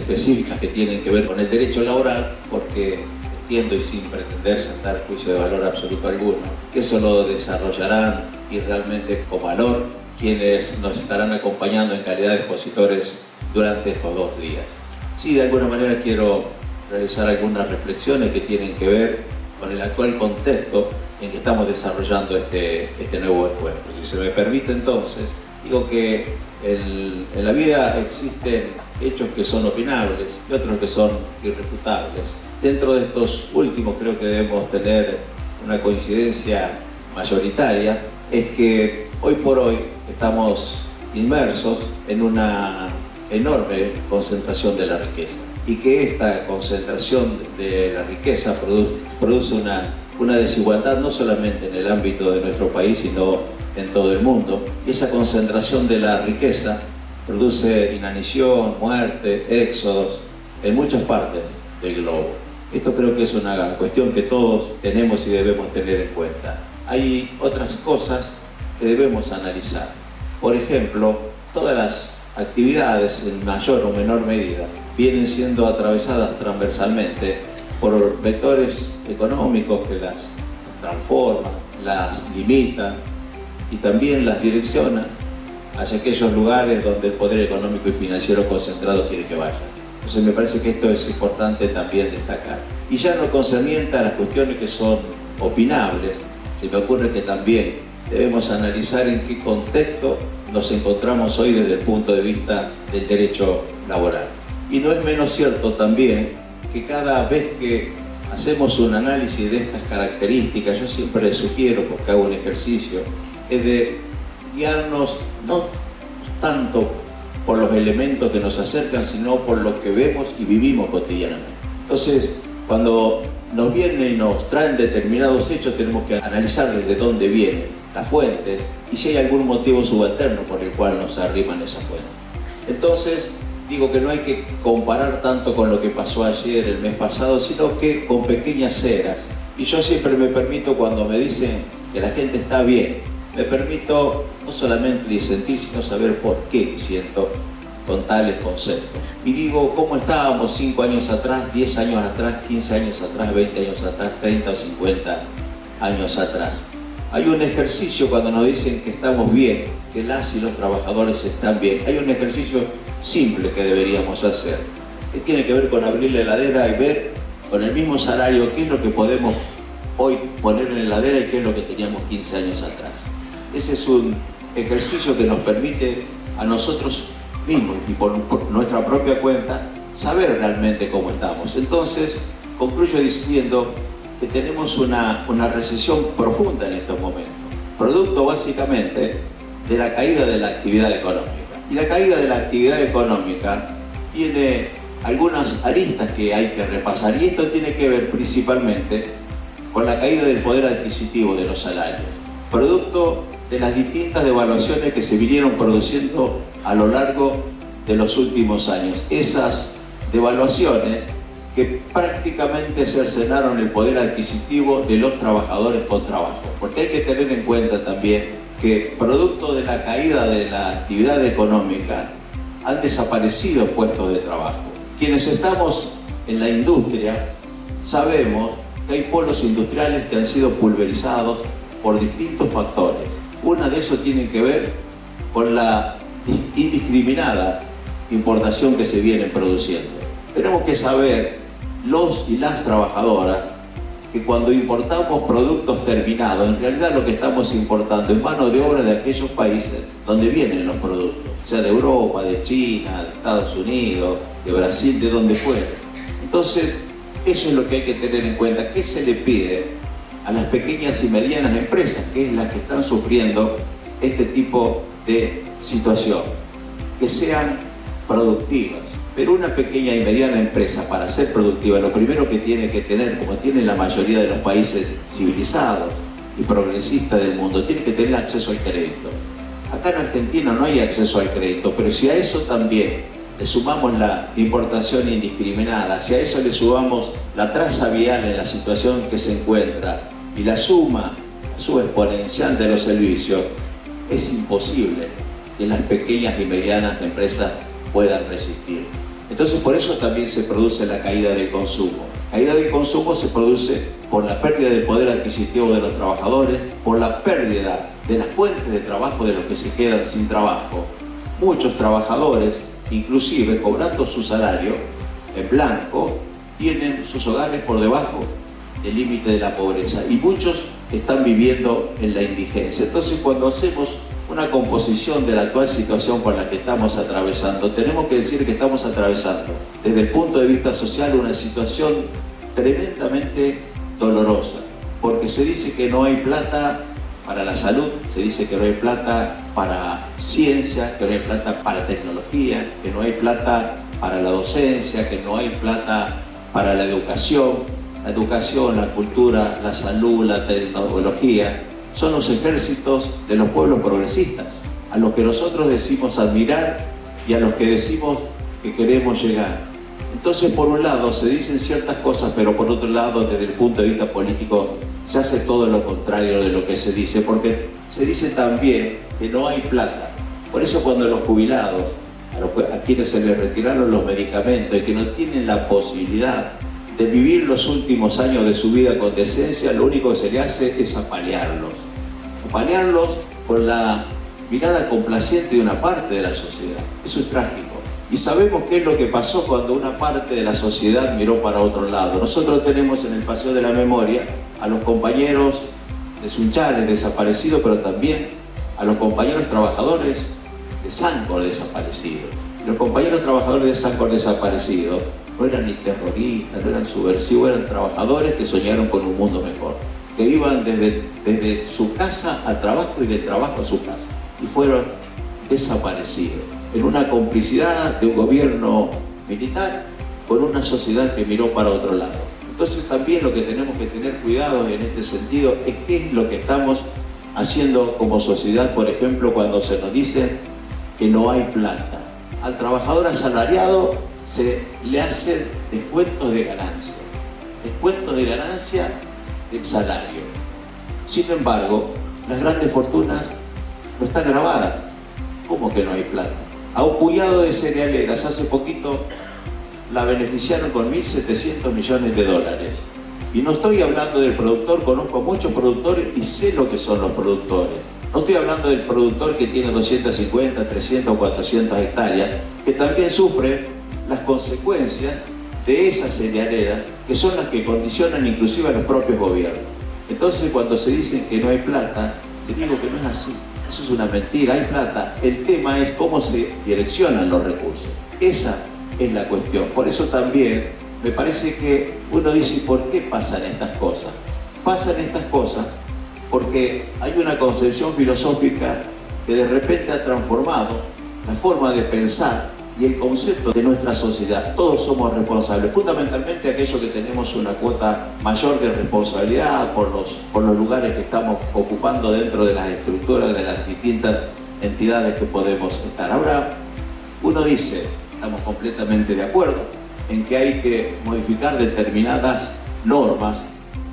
específicas que tienen que ver con el derecho laboral, porque entiendo, y sin pretender sentar juicio de valor absoluto alguno, que eso lo desarrollarán y realmente con valor quienes nos estarán acompañando en calidad de expositores durante estos 2 días. Sí, de alguna manera quiero realizar algunas reflexiones que tienen que ver con el actual contexto en que estamos desarrollando este nuevo encuentro. Si se me permite entonces, digo que en la vida existen hechos que son opinables y otros que son irrefutables. Dentro de estos últimos creo que debemos tener una coincidencia mayoritaria, es que hoy por hoy estamos inmersos en una enorme concentración de la riqueza y que esta concentración de la riqueza produce una desigualdad no solamente en el ámbito de nuestro país, sino en todo el mundo. Y esa concentración de la riqueza produce inanición, muerte, éxodos en muchas partes del globo. Esto creo que es una cuestión que todos tenemos y debemos tener en cuenta. Hay otras cosas que debemos analizar. Por ejemplo, todas las actividades en mayor o menor medida vienen siendo atravesadas transversalmente por vectores económicos que las transforman, las limitan y también las direccionan hacia aquellos lugares donde el poder económico y financiero concentrado quiere que vayan. Entonces me parece que esto es importante también destacar. Y ya no concerniente a las cuestiones que son opinables, se me ocurre que también debemos analizar en qué contexto nos encontramos hoy desde el punto de vista del derecho laboral. Y no es menos cierto también que cada vez que hacemos un análisis de estas características, yo siempre sugiero, porque hago un ejercicio, es de guiarnos no tanto por los elementos que nos acercan, sino por lo que vemos y vivimos cotidianamente. Entonces, cuando nos vienen y nos traen determinados hechos, tenemos que analizar desde dónde vienen las fuentes y si hay algún motivo subalterno por el cual nos arriman esas fuentes. Entonces, digo que no hay que comparar tanto con lo que pasó ayer, el mes pasado, sino que con pequeñas eras. Y yo siempre me permito, cuando me dicen que la gente está bien, me permito no solamente disentir, sino saber por qué disiento con tales conceptos. Y digo, ¿cómo estábamos 5 años atrás, 10 años atrás, 15 años atrás, 20 años atrás, 30 o 50 años atrás? Hay un ejercicio cuando nos dicen que estamos bien, que las y los trabajadores están bien. Hay un ejercicio simple que deberíamos hacer, que tiene que ver con abrir la heladera y ver con el mismo salario qué es lo que podemos hoy poner en la heladera y qué es lo que teníamos 15 años atrás. Ese es un ejercicio que nos permite a nosotros mismos y por nuestra propia cuenta saber realmente cómo estamos. Entonces, concluyo diciendo que tenemos una recesión profunda en estos momentos, producto básicamente de la caída de la actividad económica. Y la caída de la actividad económica tiene algunas aristas que hay que repasar, y esto tiene que ver principalmente con la caída del poder adquisitivo de los salarios, producto de las distintas devaluaciones que se vinieron produciendo a lo largo de los últimos años. Esas devaluaciones que prácticamente cercenaron el poder adquisitivo de los trabajadores con trabajo. Porque hay que tener en cuenta también que producto de la caída de la actividad económica han desaparecido puestos de trabajo. Quienes estamos en la industria sabemos que hay polos industriales que han sido pulverizados por distintos factores. Una de esos tiene que ver con la indiscriminada importación que se viene produciendo. Tenemos que saber, los y las trabajadoras, que cuando importamos productos terminados, en realidad lo que estamos importando es mano de obra de aquellos países donde vienen los productos, sea de Europa, de China, de Estados Unidos, de Brasil, de donde fuera. Entonces, eso es lo que hay que tener en cuenta. ¿Qué se le pide a las pequeñas y medianas empresas, que es las que están sufriendo este tipo de situación? Que sean productivas. Pero una pequeña y mediana empresa, para ser productiva, lo primero que tiene que tener, como tienen la mayoría de los países civilizados y progresistas del mundo, tiene que tener acceso al crédito. Acá en Argentina no hay acceso al crédito, pero si a eso también le sumamos la importación indiscriminada, si a eso le sumamos la traza vial en la situación que se encuentra y la suma exponencial de los servicios, es imposible que las pequeñas y medianas empresas puedan resistir. Entonces por eso también se produce la caída del consumo. La caída del consumo se produce por la pérdida del poder adquisitivo de los trabajadores, por la pérdida de las fuentes de trabajo de los que se quedan sin trabajo. Muchos trabajadores, inclusive cobrando su salario en blanco, tienen sus hogares por debajo del límite de la pobreza y muchos están viviendo en la indigencia. Entonces, cuando hacemos una composición de la actual situación por la que estamos atravesando, tenemos que decir que estamos atravesando, desde el punto de vista social, una situación tremendamente dolorosa, porque se dice que no hay plata para la salud, se dice que no hay plata para ciencia, que no hay plata para tecnología, que no hay plata para la docencia, que no hay plata para la educación, la cultura, la salud, la tecnología. Son los ejércitos de los pueblos progresistas, a los que nosotros decimos admirar y a los que decimos que queremos llegar. Entonces, por un lado, se dicen ciertas cosas, pero por otro lado, desde el punto de vista político, se hace todo lo contrario de lo que se dice, porque se dice también que no hay plata. Por eso cuando los jubilados, a quienes se les retiraron los medicamentos y que no tienen la posibilidad de vivir los últimos años de su vida con decencia, lo único que se le hace es apalearlos con la mirada complaciente de una parte de la sociedad. Eso es trágico. Y sabemos qué es lo que pasó cuando una parte de la sociedad miró para otro lado. Nosotros tenemos en el Paseo de la Memoria a los compañeros de Sunchales desaparecidos, pero también a los compañeros trabajadores de Sancor desaparecidos. Los compañeros trabajadores de Sancor desaparecidos no eran ni terroristas, no eran subversivos, eran trabajadores que soñaron con un mundo mejor, que iban desde su casa al trabajo y del trabajo a su casa, y fueron desaparecidos en una complicidad de un gobierno militar con una sociedad que miró para otro lado. Entonces también lo que tenemos que tener cuidado en este sentido es qué es lo que estamos haciendo como sociedad, por ejemplo, cuando se nos dice que no hay plata. Al trabajador asalariado se le hacen descuentos de ganancia del salario. Sin embargo, las grandes fortunas no están grabadas. ¿Cómo que no hay plata? A un puñado de cerealeras hace poquito la beneficiaron con 1.700 millones de dólares. Y no estoy hablando del productor, conozco a muchos productores y sé lo que son los productores. No estoy hablando del productor que tiene 250, 300 o 400 hectáreas, que también sufre las consecuencias de esas cerealeras, que son las que condicionan inclusive a los propios gobiernos. Entonces, cuando se dice que no hay plata, les digo que no es así. Eso es una mentira, hay plata. El tema es cómo se direccionan los recursos. Esa es la cuestión. Por eso también me parece que uno dice, ¿por qué pasan estas cosas? Pasan estas cosas porque hay una concepción filosófica que de repente ha transformado la forma de pensar y el concepto de nuestra sociedad. Todos somos responsables, fundamentalmente aquellos que tenemos una cuota mayor de responsabilidad por los lugares que estamos ocupando dentro de las estructuras de las distintas entidades que podemos estar. Ahora, uno dice, estamos completamente de acuerdo en que hay que modificar determinadas normas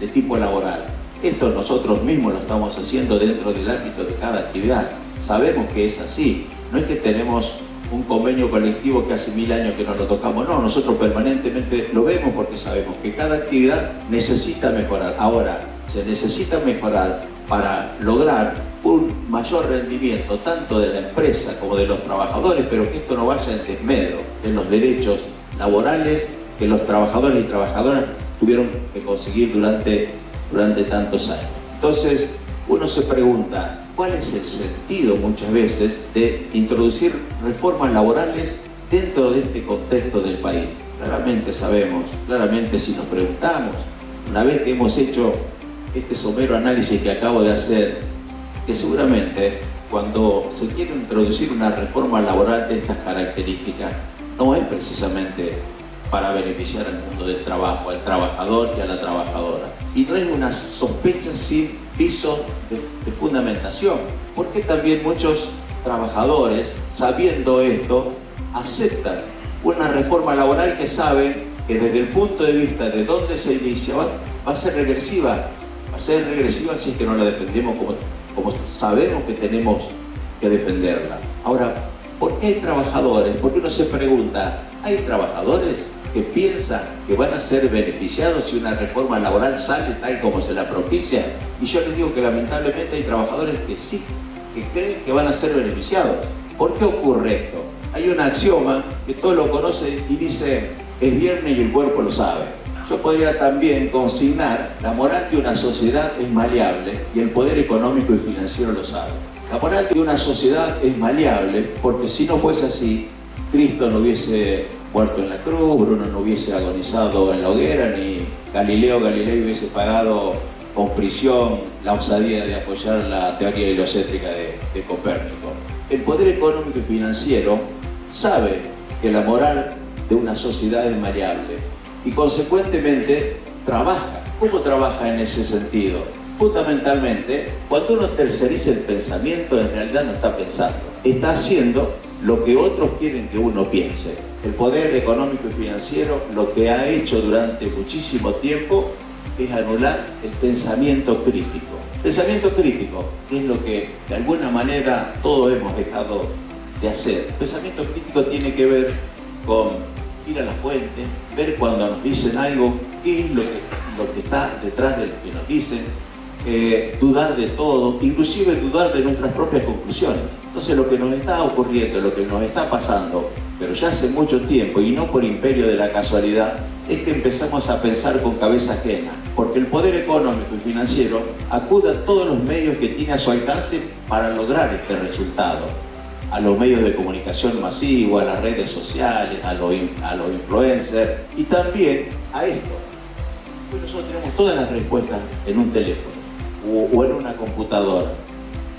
de tipo laboral. Esto nosotros mismos lo estamos haciendo dentro del ámbito de cada actividad. Sabemos que es así, no es que tenemos un convenio colectivo que hace 1000 años que no lo tocamos, no, nosotros permanentemente lo vemos porque sabemos que cada actividad necesita mejorar. Ahora, se necesita mejorar para lograr un mayor rendimiento tanto de la empresa como de los trabajadores, pero que esto no vaya en desmedro de los derechos laborales que los trabajadores y trabajadoras tuvieron que conseguir durante tantos años. Entonces, uno se pregunta, ¿cuál es el sentido muchas veces de introducir reformas laborales dentro de este contexto del país? Claramente sabemos, claramente si nos preguntamos, una vez que hemos hecho este somero análisis que acabo de hacer, que seguramente cuando se quiere introducir una reforma laboral de estas características, no es precisamente para beneficiar al mundo del trabajo, al trabajador y a la trabajadora. Y no es una sospecha sin piso de fundamentación, porque también muchos trabajadores, sabiendo esto, aceptan una reforma laboral que saben que desde el punto de vista de dónde se inicia va a ser regresiva si es que no la defendemos como sabemos que tenemos que defenderla. Ahora, ¿Por qué hay trabajadores? Porque uno se pregunta, ¿hay trabajadores que piensan que van a ser beneficiados si una reforma laboral sale tal como se la propicia? Y yo les digo que lamentablemente hay trabajadores que sí, que creen que van a ser beneficiados. ¿Por qué ocurre esto? Hay un axioma que todos lo conocen y dice, es viernes y el cuerpo lo sabe. Yo podría también consignar, la moral de una sociedad es maleable y el poder económico y financiero lo sabe. La moral de una sociedad es maleable porque si no fuese así, Cristo no hubiese muerto en la cruz, Bruno no hubiese agonizado en la hoguera, ni Galileo Galilei hubiese pagado con prisión la osadía de apoyar la teoría heliocéntrica de Copérnico. El poder económico y financiero sabe que la moral de una sociedad es maleable y consecuentemente trabaja. ¿Cómo trabaja en ese sentido? Fundamentalmente, cuando uno terceriza el pensamiento, en realidad no está pensando, está haciendo lo que otros quieren que uno piense. El poder económico y financiero lo que ha hecho durante muchísimo tiempo es anular el pensamiento crítico. Pensamiento crítico, que es lo que de alguna manera todos hemos dejado de hacer. El pensamiento crítico tiene que ver con ir a la fuente, ver cuando nos dicen algo, qué es lo que está detrás de lo que nos dicen, dudar de todo, inclusive dudar de nuestras propias conclusiones. Entonces lo que nos está ocurriendo, lo que nos está pasando, pero ya hace mucho tiempo y no por imperio de la casualidad, es que empezamos a pensar con cabeza ajena, porque el poder económico y financiero acude a todos los medios que tiene a su alcance para lograr este resultado, a los medios de comunicación masivo, a las redes sociales, a los influencers y también a esto. Hoy nosotros tenemos todas las respuestas en un teléfono o en una computadora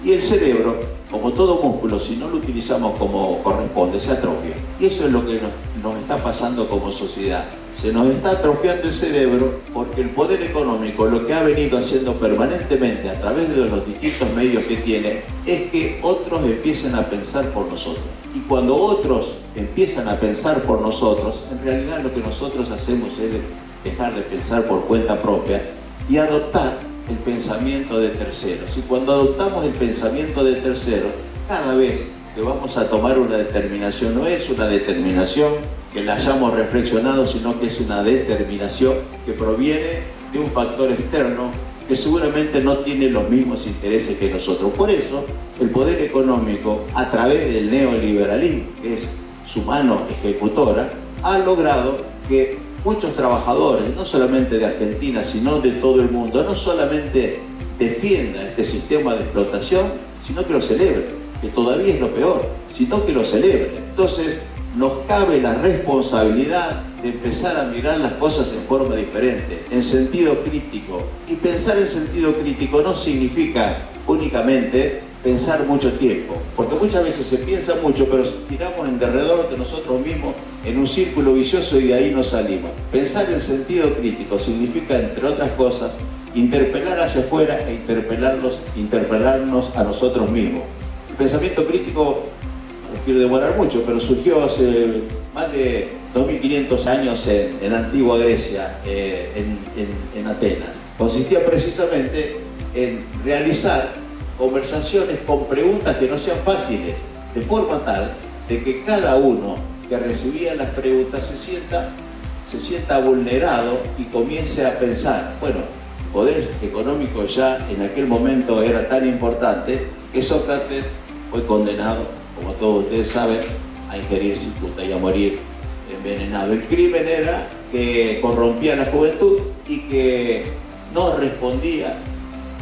y el cerebro, como todo músculo, si no lo utilizamos como corresponde, se atrofia. Y eso es lo que nos está pasando como sociedad. Se nos está atrofiando el cerebro porque el poder económico lo que ha venido haciendo permanentemente a través de los distintos medios que tiene es que otros empiecen a pensar por nosotros. Y cuando otros empiezan a pensar por nosotros, en realidad lo que nosotros hacemos es dejar de pensar por cuenta propia y adoptar el pensamiento de terceros. Y cuando adoptamos el pensamiento de terceros, cada vez que vamos a tomar una determinación, no es una determinación que la hayamos reflexionado, sino que es una determinación que proviene de un factor externo que seguramente no tiene los mismos intereses que nosotros. Por eso, el poder económico, a través del neoliberalismo, que es su mano ejecutora, ha logrado que muchos trabajadores, no solamente de Argentina, sino de todo el mundo, no solamente defiendan este sistema de explotación, sino que lo celebren, que todavía es lo peor, sino que lo celebren. Entonces, nos cabe la responsabilidad de empezar a mirar las cosas en forma diferente, en sentido crítico. Y pensar en sentido crítico no significa únicamente pensar mucho tiempo, porque muchas veces se piensa mucho, pero tiramos en derredor de nosotros mismos en un círculo vicioso y de ahí no salimos. Pensar en sentido crítico significa, entre otras cosas, interpelar hacia afuera e interpelarnos a nosotros mismos. El pensamiento crítico, no quiero demorar mucho, pero surgió hace más de 2500 años en la antigua Grecia, en Atenas. Consistía precisamente en realizar conversaciones con preguntas que no sean fáciles, de forma tal de que cada uno que recibía las preguntas se sienta vulnerado y comience a pensar. Bueno, el poder económico ya en aquel momento era tan importante que Sócrates fue condenado, como todos ustedes saben, a ingerir cicuta y a morir envenenado. El crimen era que corrompía a la juventud y que no respondía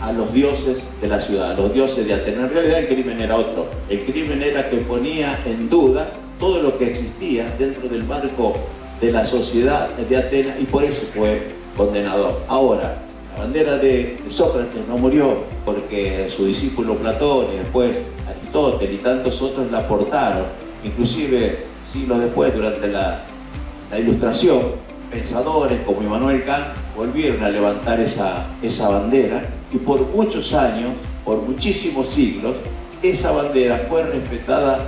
a los dioses de la ciudad, a los dioses de Atenas. En realidad el crimen era otro. El crimen era que ponía en duda todo lo que existía dentro del marco de la sociedad de Atenas y por eso fue condenado. Ahora, la bandera de Sócrates no murió porque su discípulo Platón y después Aristóteles y tantos otros la portaron. Inclusive siglos después, durante la Ilustración, pensadores como Immanuel Kant volvieron a levantar esa bandera y por muchos años, por muchísimos siglos, esa bandera fue respetada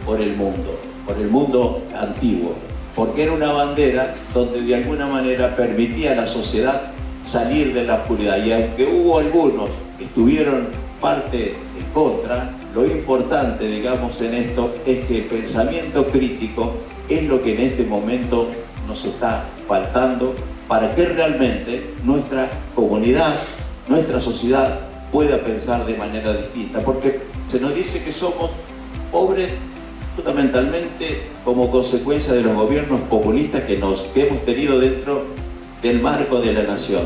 por el mundo antiguo, porque era una bandera donde de alguna manera permitía a la sociedad salir de la oscuridad. Y aunque hubo algunos que estuvieron parte en contra. Lo importante, digamos, en esto es que el pensamiento crítico es lo que en este momento nos está faltando para que realmente nuestra comunidad, nuestra sociedad pueda pensar de manera distinta, porque se nos dice que somos pobres fundamentalmente como consecuencia de los gobiernos populistas que hemos tenido dentro del marco de la nación.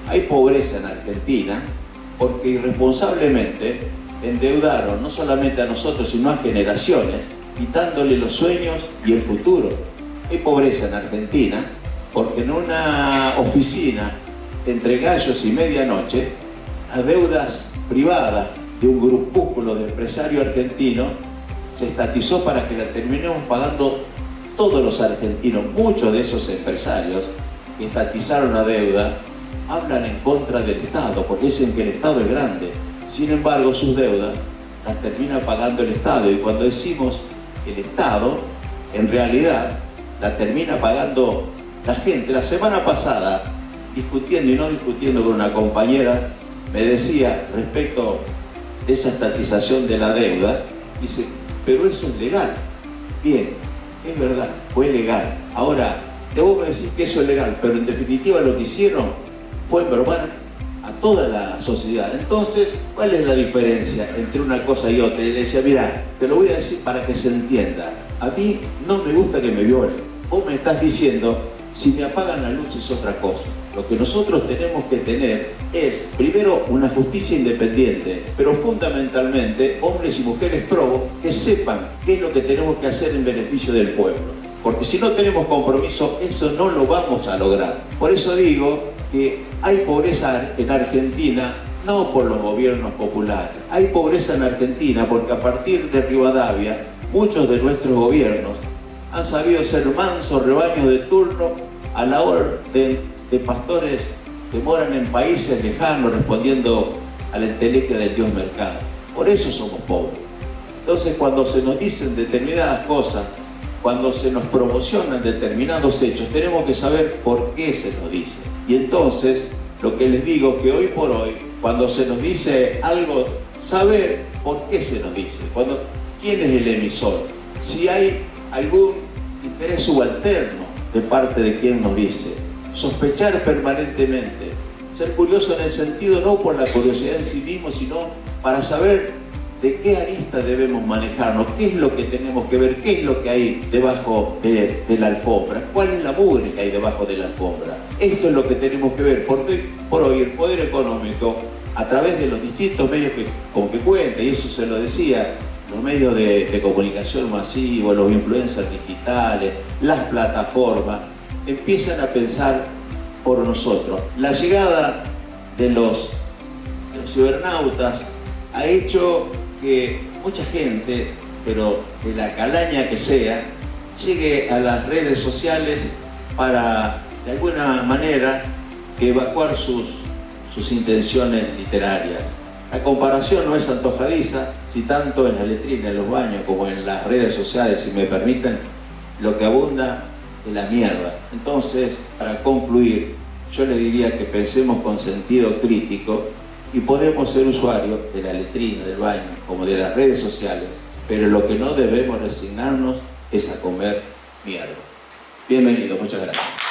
Hay pobreza en Argentina porque irresponsablemente endeudaron no solamente a nosotros sino a generaciones, quitándole los sueños y el futuro. Hay pobreza en Argentina porque en una oficina entre gallos y medianoche, las deudas privadas de un grupúsculo de empresarios argentinos se estatizó para que la terminemos pagando todos los argentinos. Muchos de esos empresarios que estatizaron la deuda hablan en contra del Estado porque dicen que el Estado es grande. Sin embargo, sus deudas las termina pagando el Estado, y cuando decimos el Estado, en realidad la termina pagando la gente. La semana pasada, discutiendo y no discutiendo con una compañera, me decía respecto de esa estatización de la deuda, dice, pero eso es legal. Bien, es verdad, fue legal. Ahora, debo decir que eso es legal, pero en definitiva lo que hicieron fue embromar a toda la sociedad. Entonces, ¿cuál es la diferencia entre una cosa y otra? Y le decía, mira, te lo voy a decir para que se entienda. A mí no me gusta que me violen. Vos me estás diciendo, si me apagan la luz es otra cosa. Lo que nosotros tenemos que tener es, primero, una justicia independiente, pero fundamentalmente hombres y mujeres probos que sepan qué es lo que tenemos que hacer en beneficio del pueblo. Porque si no tenemos compromiso, eso no lo vamos a lograr. Por eso digo que hay pobreza en Argentina, no por los gobiernos populares. Hay pobreza en Argentina porque a partir de Rivadavia, muchos de nuestros gobiernos han sabido ser mansos rebaños de turno a la orden de pastores que moran en países lejanos respondiendo al entelequia del Dios mercado. Por eso somos pobres. Entonces, cuando se nos dicen determinadas cosas, cuando se nos promocionan determinados hechos, tenemos que saber por qué se nos dice. Y entonces, lo que les digo que hoy por hoy, cuando se nos dice algo, saber por qué se nos dice. ¿Quién es el emisor? Si hay algún interés subalterno de parte de quien nos dice. Sospechar permanentemente. Ser curioso en el sentido no por la curiosidad en sí mismo, sino para saber de qué arista debemos manejarnos, qué es lo que tenemos que ver, qué es lo que hay debajo de la alfombra, cuál es la mugre que hay debajo de la alfombra. Esto es lo que tenemos que ver, porque por hoy el poder económico, a través de los distintos medios con que cuenta, y eso se lo decía, los medios de comunicación masivos, los influencers digitales, las plataformas, empiezan a pensar por nosotros. La llegada de los cibernautas ha hecho que mucha gente, pero de la calaña que sea, llegue a las redes sociales para, de alguna manera, evacuar sus intenciones literarias. La comparación no es antojadiza, si tanto en la letrina, en los baños, como en las redes sociales, si me permiten, lo que abunda es la mierda. Entonces, para concluir, yo le diría que pensemos con sentido crítico y podemos ser usuarios de la letrina, del baño, como de las redes sociales, pero lo que no debemos resignarnos es a comer mierda. Bienvenidos, muchas gracias.